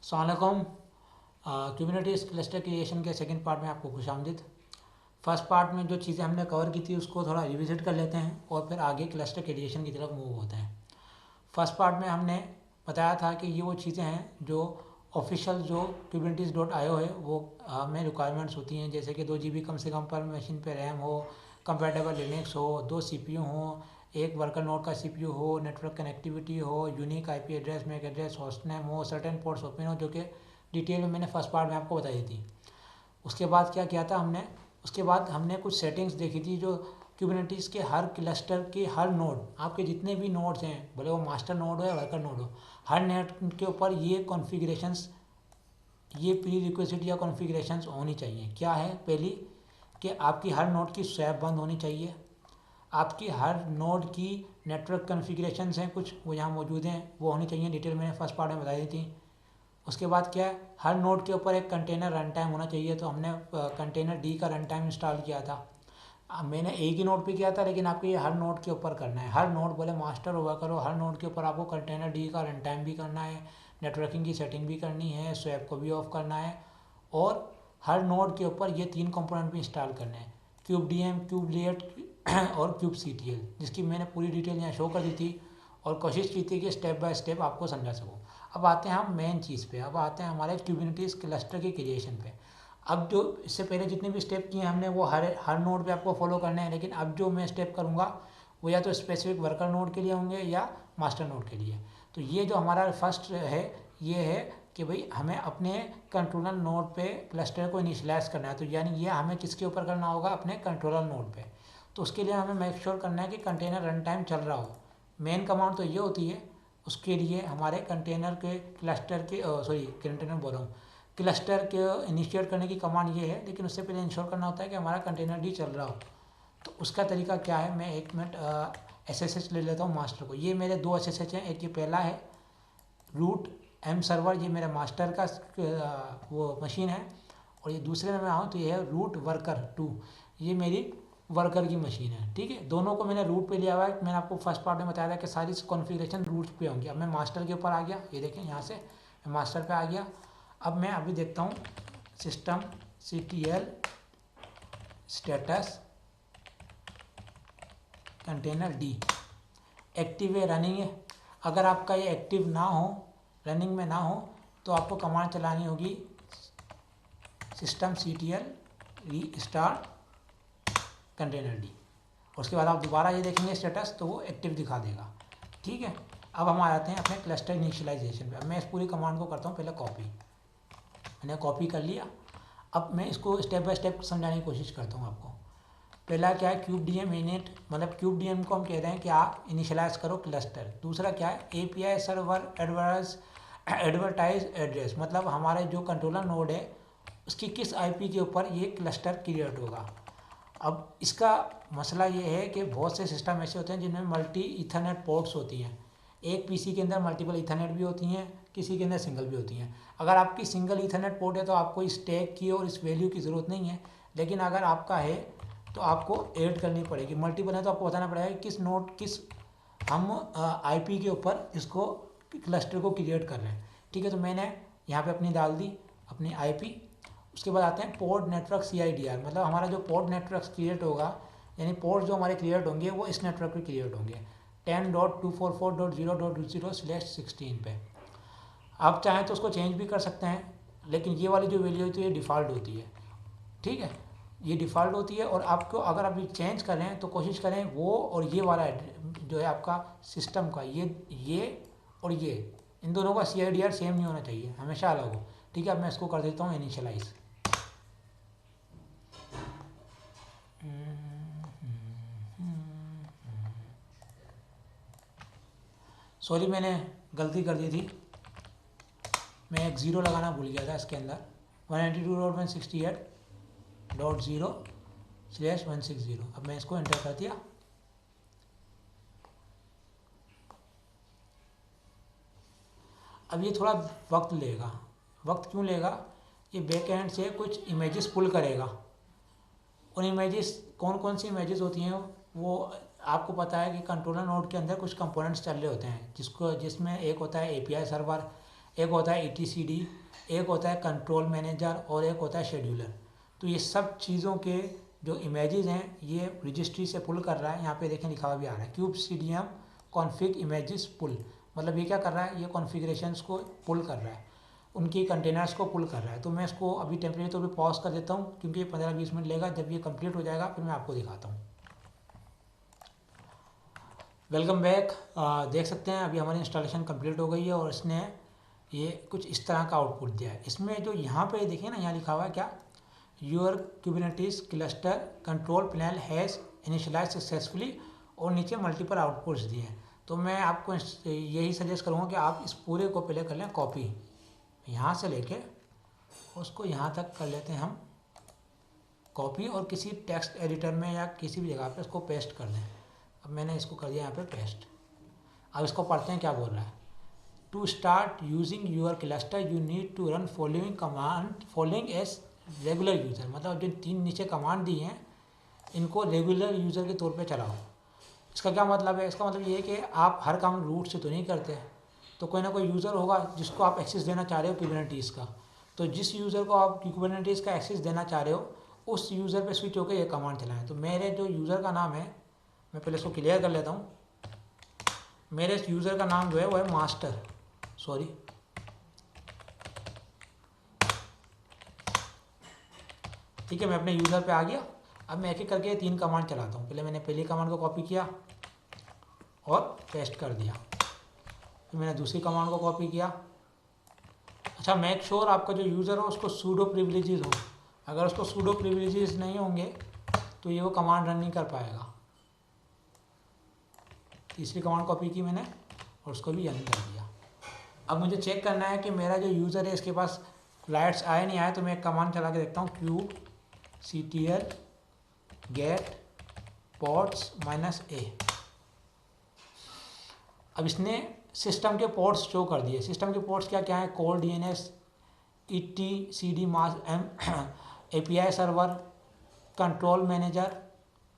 अस्सलामुअलैकुम। Kubernetes cluster creation के second part में आपको खुशामदीद। फर्स्ट पार्ट में जो चीज़ें हमने कवर की थी उसको थोड़ा रिविजिट कर लेते हैं और फिर आगे क्लस्टर क्रिएशन की तरफ मूव होते हैं। फर्स्ट पार्ट में हमने बताया था कि ये वो चीज़ें हैं जो ऑफिशियल जो kubernetes.io है वो हमें रिक्वायरमेंट्स होती हैं, जैसे कि 2 GB कम से कम पर मशीन पे रैम हो, कंपैटिबल लिनक्स हो, 2 CPU हो, एक वर्कर नोड का CPU हो, नेटवर्क कनेक्टिविटी हो, unique IP address, MAC address, host name हो, सर्टेन पोर्ट्स ओपन हो, जो कि डिटेल में मैंने फर्स्ट पार्ट में आपको बताई थी। उसके बाद क्या किया था हमने, उसके बाद हमने कुछ सेटिंग्स देखी थी जो क्यूबरनेटिस के हर क्लस्टर के हर नोड, आपके जितने भी नोड्स हैं, भले वो मास्टर नोड हो या वर्कर नोड हो, हर नेट के ऊपर ये कॉन्फ़िगरेशंस, ये प्री रिक्वेस्ट या कॉन्फ़िगरेशंस होनी चाहिए। क्या है? पहली कि आपकी हर नोड की स्वैप बंद होनी चाहिए, आपकी हर नोड की नेटवर्क कॉन्फ़िगरेशंस हैं कुछ वो यहाँ मौजूद हैं, वो होनी चाहिए, डिटेल मैंने फर्स्ट पार्ट में बताई दी थी। उसके बाद क्या है, हर नोड के ऊपर एक कंटेनर रन टाइम होना चाहिए, तो हमने कंटेनर डी का रन टाइम इंस्टॉल किया था। मैंने एक ही नोड पे किया था, लेकिन आपको ये हर नोड के ऊपर करना है। हर नोड बोले मास्टर हुआ करो, हर नोड के ऊपर आपको कंटेनर डी का रन टाइम भी करना है, नेटवर्किंग की सेटिंग भी करनी है, स्वैप को भी ऑफ करना है, और हर नोड के ऊपर ये 3 कंपोनेंट भी इंस्टॉल करने हैं, क्यूब डीएम, क्यूब लेट और क्यूब सीटीएल, जिसकी मैंने पूरी डिटेल यहाँ शो कर दी थी और कोशिश की थी कि स्टेप बाय स्टेप आपको समझा सकूँ। अब आते हैं हम मेन चीज़ पे, अब आते हैं हमारे कुबरनेटिस क्लस्टर के क्रिएशन पे। अब जो इससे पहले जितने भी स्टेप किए हमने वो हर नोड पे आपको फॉलो करने हैं, लेकिन अब जो मैं स्टेप करूँगा वो या तो स्पेसिफिक वर्कर नोड के लिए होंगे या मास्टर नोड के लिए। तो ये जो हमारा फर्स्ट है ये है कि भाई हमें अपने कंट्रोलर नोड पे क्लस्टर को इनिशियलाइज करना है। तो यानी ये हमें किसके ऊपर करना होगा? अपने कंट्रोलर नोड पे। तो उसके लिए हमें मेक श्योर करना है कि कंटेनर रन टाइम चल रहा हो। मेन कमांड तो ये होती है, उसके लिए हमारे कंटेनर के क्लस्टर के कंटेनर बोल रहा हूँ, क्लस्टर के इनिशिएट करने की कमांड ये है, लेकिन उससे पहले इंश्योर करना होता है कि हमारा कंटेनर डी चल रहा हो। तो उसका तरीका क्या है, मैं एक मिनट SSH ले लेता हूँ मास्टर को। ये मेरे 2 SSH हैं, एक ये पहला है रूट एम सर्वर, ये मेरे मास्टर का वो मशीन है, और ये दूसरे में मैं आऊँ तो ये है रूट वर्कर 2, ये मेरी वर्कर की मशीन है। ठीक है, दोनों को मैंने रूट पे लिया हुआ है। मैंने आपको फर्स्ट पार्ट में बताया था कि सारी कॉन्फ़िगरेशन रूट पे होंगी। अब मैं मास्टर के ऊपर आ गया, ये देखें यहाँ से मैं मास्टर पे आ गया। अब मैं अभी देखता हूँ system CTL status container D active है, रनिंग है। अगर आपका ये एक्टिव ना हो, रनिंग में ना हो, तो आपको कमांड चलानी होगी system CTL restart container D. उसके बाद आप दोबारा ये देखेंगे स्टेटस, तो वो एक्टिव दिखा देगा। ठीक है, अब हम आ जाते हैं अपने क्लस्टर इनिशियलाइजेशन पे। अब मैं इस पूरी कमांड को करता हूँ पहले कॉपी, मैंने कॉपी कर लिया। अब मैं इसको स्टेप बाय स्टेप समझाने की कोशिश करता हूँ आपको। पहला क्या है, क्यूब डीएम इनिट, मतलब क्यूब डीएम को हम कह रहे हैं कि आप इनिशियलाइज करो क्लस्टर। दूसरा क्या है, API सर्वर एडवर्टाइज एड्रेस, मतलब हमारे जो कंट्रोलर नोड है उसकी किस IP के ऊपर ये क्लस्टर क्रिएट होगा। अब इसका मसला ये है कि बहुत से सिस्टम ऐसे होते हैं जिनमें मल्टी ईथरनेट पोर्ट्स होती हैं। एक PC के अंदर मल्टीपल ईथरनेट भी होती हैं, किसी के अंदर सिंगल भी होती हैं। अगर आपकी सिंगल ईथरनेट पोर्ट है तो आपको इस टैग की और इस वैल्यू की ज़रूरत नहीं है, लेकिन अगर आपका है तो आपको ऐड करनी पड़ेगी। मल्टीपल है तो आपको बताना पड़ेगा कि किस नोड किस हम IP के ऊपर इसको क्लस्टर को क्रिएट कर रहे हैं। ठीक है, तो मैंने यहाँ पे अपनी डाल दी अपनी IP। उसके बाद आते हैं पोर्ट नेटवर्क CIDR, मतलब हमारा जो पोर्ट नेटवर्क क्रिएट होगा, यानी पोर्ट जो हमारे क्रिएट होंगे वो इस नेटवर्क पे क्रिएट होंगे 10.244.0.0/16 पे। आप चाहें तो उसको चेंज भी कर सकते हैं, लेकिन ये वाली जो वैल्यू होती है ये डिफ़ॉल्ट होती है। ठीक है, ये डिफ़ॉल्ट होती है, और आपको अगर आप ये चेंज करें तो कोशिश करें वो और ये वाला जो है आपका सिस्टम का, ये और ये, इन दोनों का CIDR सेम नहीं होना चाहिए, हमेशा अलग हो। ठीक है, अब मैं इसको कर देता हूँ इनिशियलाइज। सॉरी, मैंने गलती कर दी थी, मैं एक ज़ीरो लगाना भूल गया था इसके अंदर। 192.168.0/160। अब मैं इसको एंटर कर दिया। अब ये थोड़ा वक्त लेगा। वक्त क्यों लेगा? ये बैक एंड से कुछ इमेजेस पुल करेगा। उन इमेजेस कौन कौन सी इमेजेस होती हैं वो आपको पता है कि कंट्रोलर नोड के अंदर कुछ कंपोनेंट्स चल रहे होते हैं, जिसमें एक होता है API सर्वर, एक होता है ETCD, एक होता है कंट्रोल मैनेजर और एक होता है शेड्यूलर। तो ये सब चीज़ों के जो इमेजेस हैं ये रजिस्ट्री से पुल कर रहा है। यहाँ पे देखें लिखा हुआ भी आ रहा है kubectl config images pull, मतलब ये क्या कर रहा है, ये कॉन्फ़िगरेशंस को पुल कर रहा है, उनकी कंटेनर्स को पुल कर रहा है। तो मैं इसको अभी टेम्परेरी तौर पे पॉज कर देता हूँ क्योंकि ये 15-20 मिनट लेगा। जब ये कंप्लीट हो जाएगा फिर मैं आपको दिखाता हूँ। Welcome back. देख सकते हैं अभी हमारी इंस्टॉलेशन कंप्लीट हो गई है और इसने ये कुछ इस तरह का आउटपुट दिया है। इसमें जो यहाँ पे देखिए ना, यहाँ लिखा हुआ है क्या, your Kubernetes cluster control panel has initialised successfully, और नीचे मल्टीपल आउटपुट्स दिए हैं। तो मैं आपको यही सजेस्ट करूँगा कि आप इस पूरे को पहले कर लें कॉपी, यहाँ से लेके उसको यहाँ तक कर लेते हैं हम कॉपी, और किसी टेक्स्ट एडिटर में या किसी भी जगह पे इसको पेस्ट कर दें। अब मैंने इसको कर दिया यहाँ पे पेस्ट। अब इसको पढ़ते हैं क्या बोल रहा है। To start using your cluster you need to run following command following as regular user, मतलब जो 3 नीचे कमांड दी हैं इनको रेगुलर यूज़र के तौर पे चलाओ। इसका क्या मतलब है, इसका मतलब ये है कि आप हर काम रूट से तो नहीं करते, तो कोई ना कोई यूज़र होगा जिसको आप एक्सेस देना चाह रहे हो कुबरनेटिस का। तो जिस यूज़र को आप कुबरनेटिस का एक्सेस देना चाह रहे हो उस यूज़र पे स्विच होकर ये कमांड चलाएं। तो मेरे जो यूज़र का नाम है, मैं पहले इसको क्लियर कर लेता हूँ। मेरे इस यूज़र का नाम जो है वो है मास्टर, सॉरी ठीक है, मैं अपने यूज़र पे आ गया। अब मैं एक एक करके 3 कमांड चलाता हूँ। पहले मैंने पहली कमांड को कॉपी किया और पेस्ट कर दिया, फिर मैंने दूसरी कमांड को कॉपी किया। अच्छा, मेक श्योर आपका जो यूज़र हो उसको सूडो प्रिविलेजेस हो। अगर उसको सूडो प्रिविलेजेस नहीं होंगे तो ये वो कमांड रन नहीं कर पाएगा। तीसरी कमांड कॉपी की मैंने और उसको भी रन कर दिया। अब मुझे चेक करना है कि मेरा जो यूज़र है इसके पास लाइट्स आए नहीं आए, तो मैं एक कमांड चला के देखता हूँ, kubectl get ports -a। अब इसने सिस्टम के पोर्ट्स शो कर दिए। सिस्टम के पोर्ट्स क्या क्या है, core DNS, ETCD API server, control manager,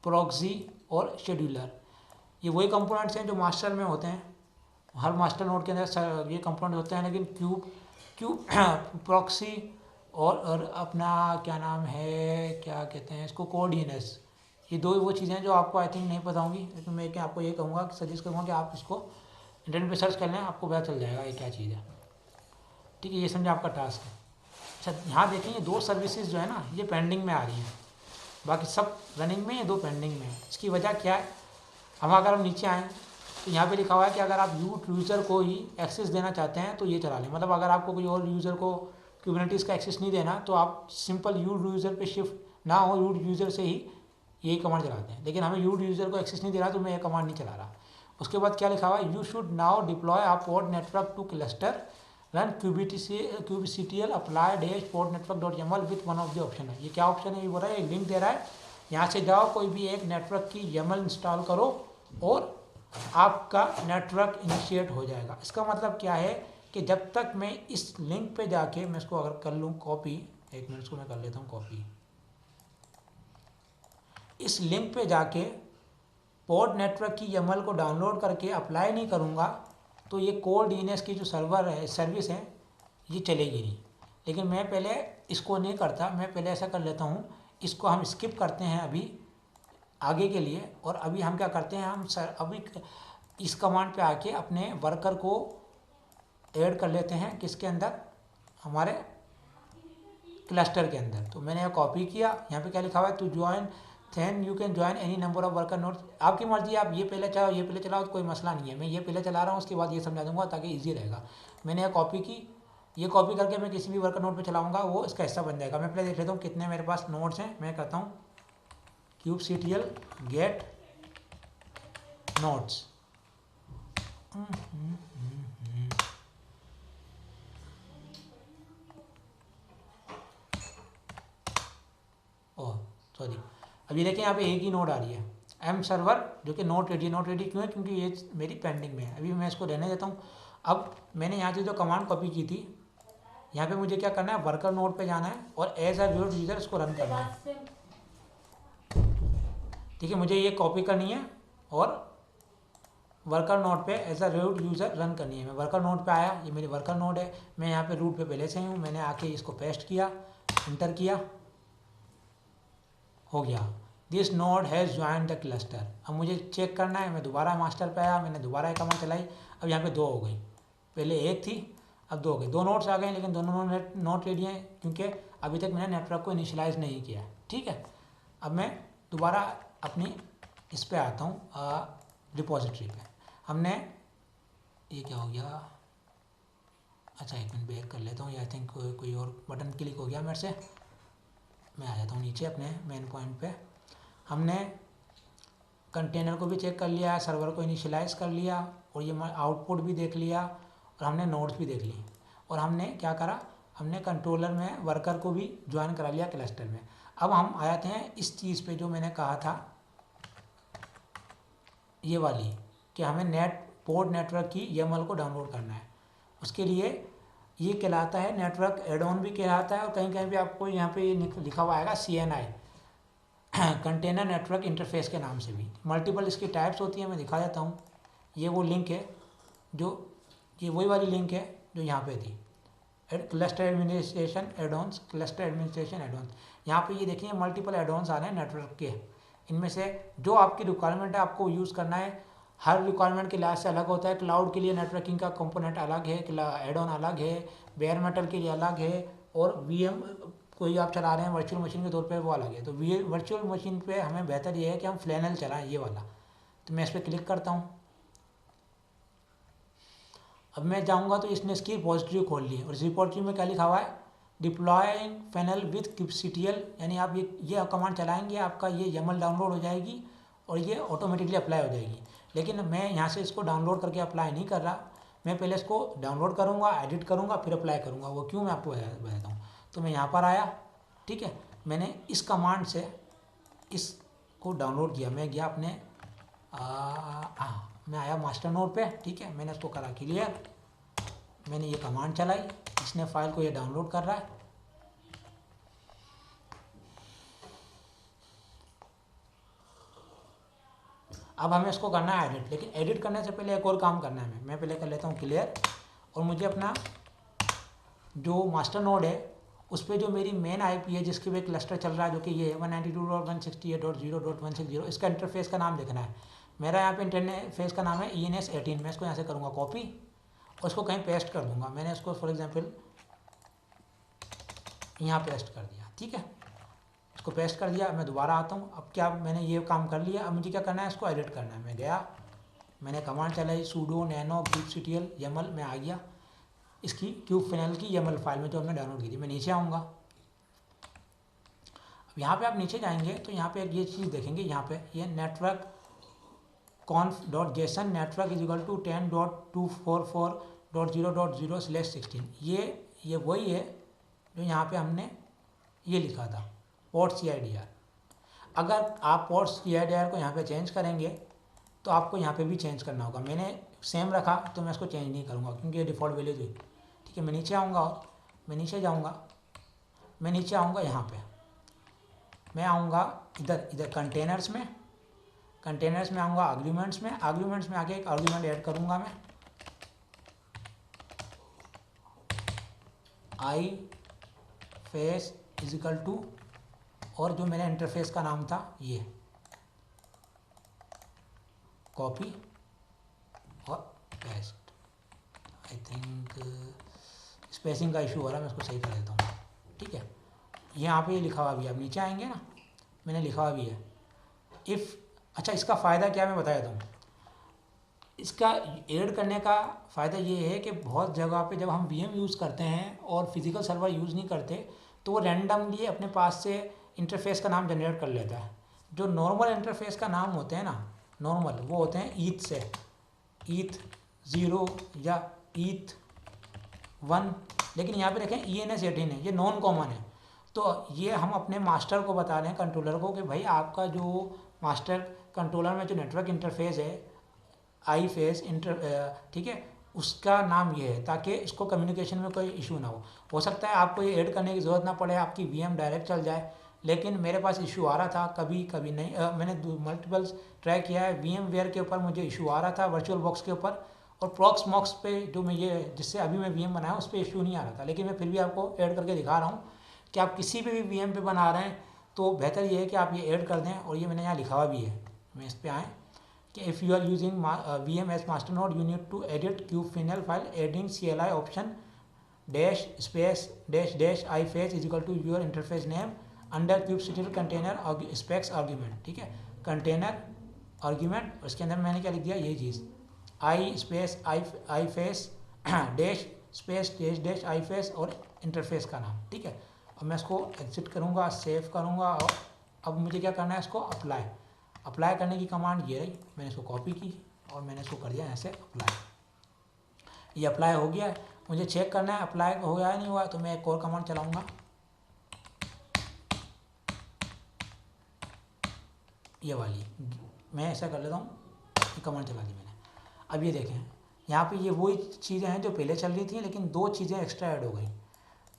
proxy और शेड्यूलर। ये वही कंपोनेंट्स हैं जो मास्टर में होते हैं। हर मास्टर नोड के अंदर ये कंपोनेंट होते हैं, लेकिन क्यूब प्रॉक्सी और अपना क्या नाम है, क्या कहते हैं इसको, कोर DNS, ये दो वो चीज़ें हैं जो आपको आई थिंक नहीं पता होंगी। लेकिन मैं क्या आपको ये कहूँगा, सजेस्ट करूँगा कि आप इसको इंटरनेट पे सर्च कर लें, आपको पता चल जाएगा ये क्या चीज़ है। ठीक है, ये समझे आपका टास्क है। अच्छा, यहाँ देखें ये 2 सर्विसेज जो है ना ये पेंडिंग में आ रही हैं, बाकी सब रनिंग में, ये 2 पेंडिंग में है। इसकी वजह क्या है, अगर हम नीचे आएँ तो यहाँ पे लिखा हुआ है कि अगर आप यूज़र को ही एक्सेस देना चाहते हैं तो ये चला लें। मतलब अगर आपको कोई और यूज़र को कुबरनेटिस का एक्सेस नहीं देना तो आप सिंपल यूज़र पे शिफ्ट ना हो, यूज़र से ही यही कमांड चलाते हैं। लेकिन हमें यूज़र को एक्सेस नहीं दे रहा तो मैं ये कमांड नहीं चला रहा। उसके बाद क्या लिखा हुआ है, you should now deploy a port network two cluster run kubectl apply dash port network .yaml with one of the option है। ये क्या ऑप्शन है, ये बोल रहा है, एक लिंक दे रहा है, यहाँ से जाओ कोई भी एक नेटवर्क की YAML इंस्टॉल करो और आपका नेटवर्क इनिशिएट हो जाएगा। इसका मतलब क्या है कि जब तक मैं इस लिंक पे जाके, मैं इसको अगर कर लूँ कॉपी, एक मिनट इसको मैं कर लेता हूँ कॉपी, इस लिंक पे जाके पोर्ट नेटवर्क की YAML को डाउनलोड करके अप्लाई नहीं करूँगा तो ये कोर DNS की जो सर्वर है, सर्विस है, ये चलेगी नहीं। लेकिन मैं पहले इसको नहीं करता, मैं पहले ऐसा कर लेता हूँ, इसको हम स्किप करते हैं अभी आगे के लिए। और अभी हम क्या करते हैं, हम अभी इस कमांड पे आके अपने वर्कर को ऐड कर लेते हैं, किसके अंदर, हमारे क्लस्टर के अंदर। तो मैंने यह कॉपी किया, यहाँ पे क्या लिखा हुआ है, to join then you can join any number of worker nodes. आपकी मर्जी, आप ये पहले चाहो ये पहले चलाओ तो कोई मसला नहीं है। मैं ये पहले चला रहा हूँ, उसके बाद ये समझा दूंगा ताकि ईजी रहेगा। मैंने यह कॉपी की, ये कॉपी करके मैं किसी भी वर्कर नोड पे चलाऊंगा, वो इसका हिस्सा बन जाएगा। मैं पहले देख लेता हूँ कितने मेरे पास नोड्स हैं। मैं कहता हूँ kubectl get nodes, oh sorry, अभी देखिए यहाँ पे एक ही नोड आ रही है एम सर्वर, जो कि नोट रेडी क्यों है, क्योंकि ये मेरी पेंडिंग में है। अभी मैं इसको रहने देता हूँ। अब मैंने यहाँ से जो कमांड कॉपी की थी, यहाँ पे मुझे क्या करना है, वर्कर नोड पे जाना है और एज अ रोड यूज़र इसको रन करना है। ठीक है, मुझे ये कॉपी करनी है और वर्कर नोड पे as a root user run करनी है। मैं वर्कर नोड पे आया, ये मेरी वर्कर नोड है, मैं यहाँ पे रूट पे पहले से ही हूँ, मैंने आके इसको पेस्ट किया, इंटर किया, हो गया, this node has join the cluster. अब मुझे चेक करना है, मैं दोबारा मास्टर पे आया, मैंने दोबारा एक कमांड चलाई, अब यहाँ पे 2 हो गई, पहले 1 थी अब 2 हो गई, 2 नोड्स आ गए, लेकिन दोनों नोट रेडी हैं क्योंकि अभी तक मैंने नेटवर्क को इनिशियलाइज़ नहीं किया। ठीक है, अब मैं दोबारा अपनी इस पे आता हूँ रिपोजिटरी पे। हमने ये क्या हो गया, अच्छा एक मिनट बैक कर लेता हूँ, आई थिंक कोई और बटन क्लिक हो गया मेरे से। मैं आ जाता हूँ नीचे अपने मेन पॉइंट पे। हमने कंटेनर को भी चेक कर लिया, सर्वर को इनिशियलाइज़ कर लिया, और ये आउटपुट भी देख लिया, और हमने नोड्स भी देख ली, और हमने क्या करा, हमने कंट्रोलर में वर्कर को भी ज्वाइन करा लिया क्लस्टर में। अब हम आ जाते हैं इस चीज़ पे जो मैंने कहा था, ये वाली, कि हमें पोर्ट नेटवर्क की YAML को डाउनलोड करना है। उसके लिए ये कहलाता है नेटवर्क एड ऑन भी कहलाता है, और कहीं कहीं भी आपको यहाँ पे ये लिखा हुआ आएगा CNI, कंटेनर नेटवर्क इंटरफेस के नाम से भी। मल्टीपल इसकी टाइप्स होती हैं, मैं दिखा देता हूँ। ये वो लिंक है ये वही वाली लिंक है जो यहाँ पे थी, cluster administration add-ons, cluster administration add-ons. यहाँ पे ये देखिए मल्टीपल एडॉन्स आ रहे हैं नेटवर्क के, इनमें से जो आपकी रिक्वायरमेंट है आपको यूज़ करना है। हर रिक्वायरमेंट के लिहाज से अलग होता है। क्लाउड के लिए नेटवर्किंग का कंपोनेंट अलग है, एड ऑन अलग है, बेयर मेटल के लिए अलग है, और VM कोई आप चला रहे हैं वर्चुअल मशीन के तौर पे वो अलग है। तो वर्चुअल मशीन पे हमें बेहतर ये है कि हम फ्लैनल चलाएं, ये वाला। तो मैं इस पर क्लिक करता हूँ। अब मैं जाऊँगा तो इसने इसकी रिपोजिटरी खोल ली है, और इस रिपोजिटरी में क्या लिखा हुआ है, डिप्लॉइंग फैनल विथ kubectl, यानी आप ये कमांड चलाएंगे, आपका ये YAML डाउनलोड हो जाएगी और ये ऑटोमेटिकली अप्लाई हो जाएगी। लेकिन मैं यहाँ से इसको डाउनलोड करके अप्लाई नहीं कर रहा, मैं पहले इसको डाउनलोड करूँगा, एडिट करूँगा, फिर अप्लाई करूँगा। वो क्यों, मैं आपको बताता हूँ। तो मैं यहाँ पर आया, ठीक है, मैंने इस कमांड से इसको डाउनलोड किया। मैं गया अपने मैं आया मास्टर नोड पे, ठीक है, मैंने इसको करा क्लियर, मैंने ये कमांड चलाई, इसने फाइल को ये डाउनलोड कर रहा है। अब हमें इसको करना है एडिट, लेकिन एडिट करने से पहले एक और काम करना है। मैं पहले कर लेता हूँ क्लियर, और मुझे अपना जो मास्टर नोड है उस पर जो मेरी मेन IP है जिसके पे क्लस्टर चल रहा है, जो कि ये है 192.168.0.160, इसका इंटरफेस का नाम देखना है। मेरा यहाँ पे इंटरफेस का नाम है ENS18। मैं इसको यहाँ से करूँगा कॉपी और इसको कहीं पेस्ट कर दूँगा। मैंने इसको फॉर एग्जांपल यहाँ पेस्ट कर दिया, ठीक है, इसको पेस्ट कर दिया। मैं दोबारा आता हूँ। अब क्या, मैंने ये काम कर लिया, अब मुझे क्या करना है, इसको एडिट करना है। मैं गया, मैंने कमांड चलाई sudo nano kubectl YAML, में आ गया इसकी kubefenel की YAML फाइल में जो हमने डाउनलोड की थी। मैं नीचे आऊँगा, अब यहाँ पे आप नीचे जाएंगे तो यहाँ पे एक ये चीज़ देखेंगे, यहाँ पे ये नेटवर्क conf.json नेटवर्क = 10.244.0.0/16। ये वही है जो यहाँ पे हमने ये लिखा था, पोर्ट CIDR। अगर आप पोर्ट CIDR को यहाँ पे चेंज करेंगे तो आपको यहाँ पे भी चेंज करना होगा। मैंने सेम रखा तो मैं इसको चेंज नहीं करूँगा क्योंकि ये डिफ़ॉल्ट वैल्यू थी, ठीक है। मैं नीचे आऊँगा और मैं नीचे जाऊँगा, मैं नीचे आऊँगा यहाँ पे, मैं आऊँगा इधर कंटेनर्स में आऊँगा, आर्ग्यूमेंट्स में आके एक आर्ग्यूमेंट ऐड करूँगा मैं, iFace = और जो मेरे इंटरफेस का नाम था ये, कॉपी और पेस्ट। आई थिंक स्पेसिंग का इशू हो रहा है, मैं इसको सही कर देता हूँ, ठीक है। यहाँ पे लिखा हुआ भी है, आप नीचे आएंगे ना, मैंने लिखा हुआ भी है इफ़। अच्छा, इसका फ़ायदा क्या मैं बता देता हूँ। इसका ऐड करने का फ़ायदा ये है कि बहुत जगह पे जब हम VM यूज़ करते हैं और फिज़िकल सर्वर यूज़ नहीं करते तो वो रैंडमली अपने पास से इंटरफेस का नाम जनरेट कर लेता है। जो नॉर्मल इंटरफेस का नाम होते हैं ना, नॉर्मल वो होते हैं ETH से, ETH 0 या ETH 1, लेकिन यहाँ पे देखें ENS18 है, ये नॉन कॉमन है। तो ये हम अपने मास्टर को बता रहे हैं, कंट्रोलर को, कि भाई आपका जो मास्टर कंट्रोलर में जो नेटवर्क इंटरफेस है iFace ठीक है, उसका नाम ये है, ताकि इसको कम्युनिकेशन में कोई इशू ना हो सकता है आपको ये ऐड करने की ज़रूरत ना पड़े, आपकी VM डायरेक्ट चल जाए, लेकिन मेरे पास इशू आ रहा था, कभी कभी नहीं। मैंने मल्टीपल ट्राई किया है। VMware के ऊपर मुझे इशू आ रहा था, वर्चुअल बॉक्स के ऊपर, और प्रॉक्समॉक्स पे जो मैं ये जिससे अभी मैं VM बनाया उस पर इशू नहीं आ रहा था। लेकिन मैं फिर भी आपको ऐड करके दिखा रहा हूँ कि आप किसी भी VM पे बना रहे हैं तो बेहतर ये है कि आप ये ऐड कर दें। और ये मैंने यहाँ लिखा हुआ भी है, मैं इस पर आएँ कि if you are using VM as master node, you need to edit क्यूबफिनल file adding CLI option dash space dash dash iface is equal to your interface name under क्यूबसिटल कंटेनर स्पेक्स आर्ग्यूमेंट। ठीक है, container argument, उसके अंदर मैंने क्या लिख दिया, ये चीज़ I space iface dash space dash dash iface और इंटरफेस का नाम। ठीक है, अब मैं इसको एग्जिट करूँगा, सेव करूँगा, और अब मुझे क्या करना है, इसको अप्लाई करने की कमांड ये रही। मैंने इसको कॉपी की और मैंने इसको कर दिया ऐसे अप्लाई। ये अप्लाई हो गया है। मुझे चेक करना है अप्लाई हो गया है नहीं हुआ, तो मैं एक और कमांड चलाऊँगा, ये वाली। मैं ऐसा कर लेता हूँ, ये कमांड चला दी मैंने। अब ये देखें, यहाँ पे ये वही चीज़ें हैं जो पहले चल रही थी, लेकिन दो चीज़ें एक्स्ट्रा ऐड हो गई।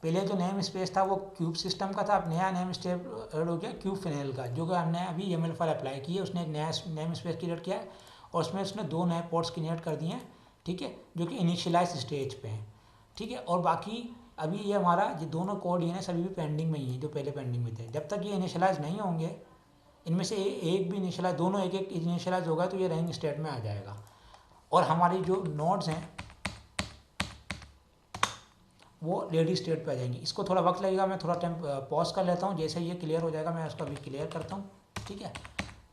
पहले जो नेम स्पेस था वो क्यूब सिस्टम का था, अब नया नेम स्पेस ऐड हो गया क्यूबफिनल का, जो कि हमने अभी YAML फाइल अप्लाई की है। उसने एक नया नेम स्पेस क्रिएट किया है और उसमें उसने 2 नए पोर्ट्स क्रिएट कर दिए हैं। ठीक है, जो कि इनिशियलाइज स्टेज पे हैं। ठीक है, और बाकी अभी ये हमारा ये दोनों कोड ये सभी भी पेंडिंग में ही हैं, जो पहले पेंडिंग में थे। जब तक ये इनिशियलाइज नहीं होंगे, इनमें से एक भी इनिशियलाइज, दोनों एक एक इनिशियलाइज होगा तो ये रनिंग स्टेट में आ जाएगा। और हमारी जो नोड्स हैं वो रेडी स्टेट पे आ जाएंगी। इसको थोड़ा वक्त लगेगा, मैं थोड़ा टाइम पॉज कर लेता हूँ। जैसे ये क्लियर हो जाएगा मैं उसका भी क्लियर करता हूँ। ठीक है,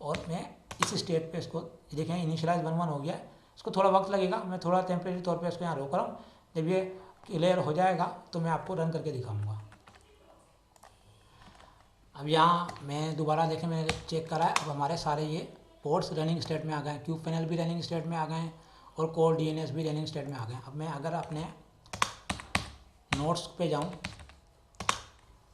और मैं इस स्टेट पे इसको देखें इनिशियलाइज 1 1 हो गया है। इसको थोड़ा वक्त लगेगा, मैं थोड़ा टेम्परेरी तौर पे इसको यहाँ रोक रहा हूँ। जब ये क्लियर हो जाएगा तो मैं आपको रन करके दिखाऊँगा। अब यहाँ मैं दोबारा देखें, मैंने चेक करा है, अब हमारे सारे ये पोर्ट्स रनिंग स्टेट में आ गए, क्यूबफिनल भी रनिंग स्टेट में आ गए हैं और कोर DNS भी रनिंग स्टेट में आ गए। अब मैं अगर अपने नोट्स पे जाऊं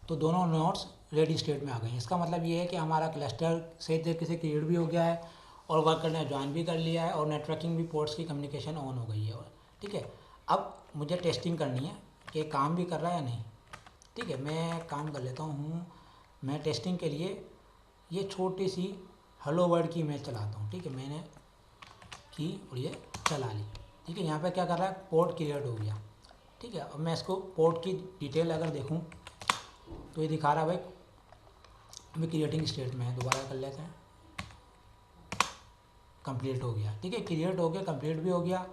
तो दोनों नोट्स रेडी स्टेट में आ गए हैं। इसका मतलब ये है कि हमारा क्लस्टर सही तरीके से क्रिएट भी हो गया है और वर्कर ने ज्वाइन भी कर लिया है और नेटवर्किंग भी पोर्ट्स की कम्युनिकेशन ऑन हो गई है। ठीक है, अब मुझे टेस्टिंग करनी है कि काम भी कर रहा है या नहीं। ठीक है, मैं काम कर लेता हूँ। मैं टेस्टिंग के लिए ये छोटी सी हेलो वर्ल्ड की इमेज चलाता हूँ। ठीक है, मैंने की और ये चला ली। ठीक है, यहाँ पे क्या कर रहा है, पोर्ट क्रिएट हो गया। ठीक है, अब मैं इसको पोर्ट की डिटेल अगर देखूँ तो ये दिखा रहा है भाई मैं क्रिएटिंग स्टेट में है। दोबारा कर लेते हैं, कंप्लीट हो गया। ठीक है, क्रिएट हो गया, कंप्लीट भी हो गया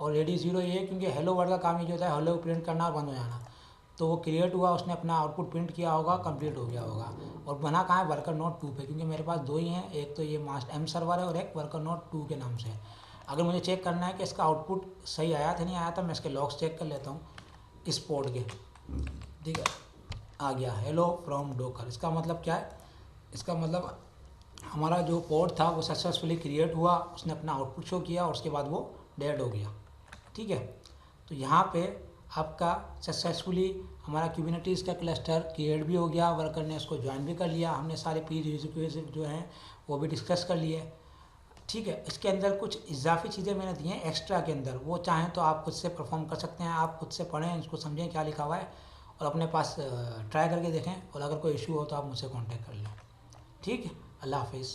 और रेडी 0 ये है क्योंकि हेलो वर्ड का काम ही जो होता है हेलो प्रिंट करना और बंद हो जाना। तो वो क्रिएट हुआ, उसने अपना आउटपुट प्रिंट किया होगा, कंप्लीट हो गया होगा। और बना कहाँ है, वर्कर नोड 2 पे, क्योंकि मेरे पास 2 ही हैं, एक तो ये मास्टर M सर्वर है और एक वर्कर नोड 2 के नाम से है। अगर मुझे चेक करना है कि इसका आउटपुट सही आया था नहीं आया था, मैं इसके लॉग्स चेक कर लेता हूँ इस पोर्ट के। ठीक है, आ गया हेलो फ्रॉम डोकर। इसका मतलब क्या है, इसका मतलब हमारा जो पोर्ट था वो सक्सेसफुली क्रिएट हुआ, उसने अपना आउटपुट शो किया और उसके बाद वो डेड हो गया। ठीक है, तो यहाँ पे आपका सक्सेसफुली हमारा क्यूबिनिटीज़ का क्लस्टर क्रिएट भी हो गया, वर्कर ने उसको ज्वाइन भी कर लिया, हमने सारे प्रीरिक्विजिट जो हैं वो भी डिस्कस कर लिए। ठीक है, इसके अंदर कुछ इजाफी चीज़ें मैंने दी हैं एक्स्ट्रा के अंदर, वो चाहें तो आप खुद से परफॉर्म कर सकते हैं। आप खुद से पढ़ें, इसको समझें क्या लिखा हुआ है और अपने पास ट्राई करके देखें, और अगर कोई इशू हो तो आप मुझसे कांटेक्ट कर लें। ठीक है, अल्लाह हाफिज़।